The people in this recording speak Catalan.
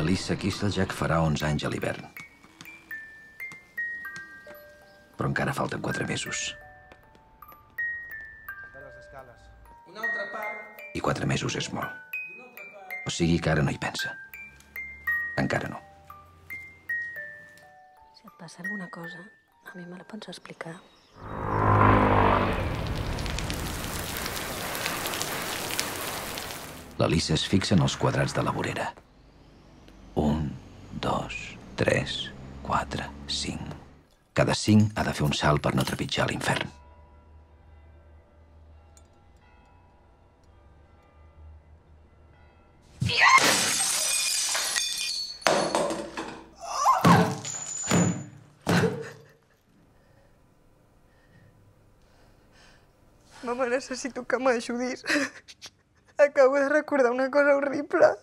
L'Elisa Kisseljack farà 11 anys a l'hivern. Però encara falten 4 mesos. I 4 mesos és molt. O sigui que ara no hi pensa. Encara no. Si et passa alguna cosa, a mi me la pots explicar. L'Elisa es fixa en els quadrats de la vorera. 1, 2, 3, 4, 5. Cada 5 ha de fer un salt per no trepitjar l'infern. Mama, necessito que m'ajudis. Acabo de recordar una cosa horrible.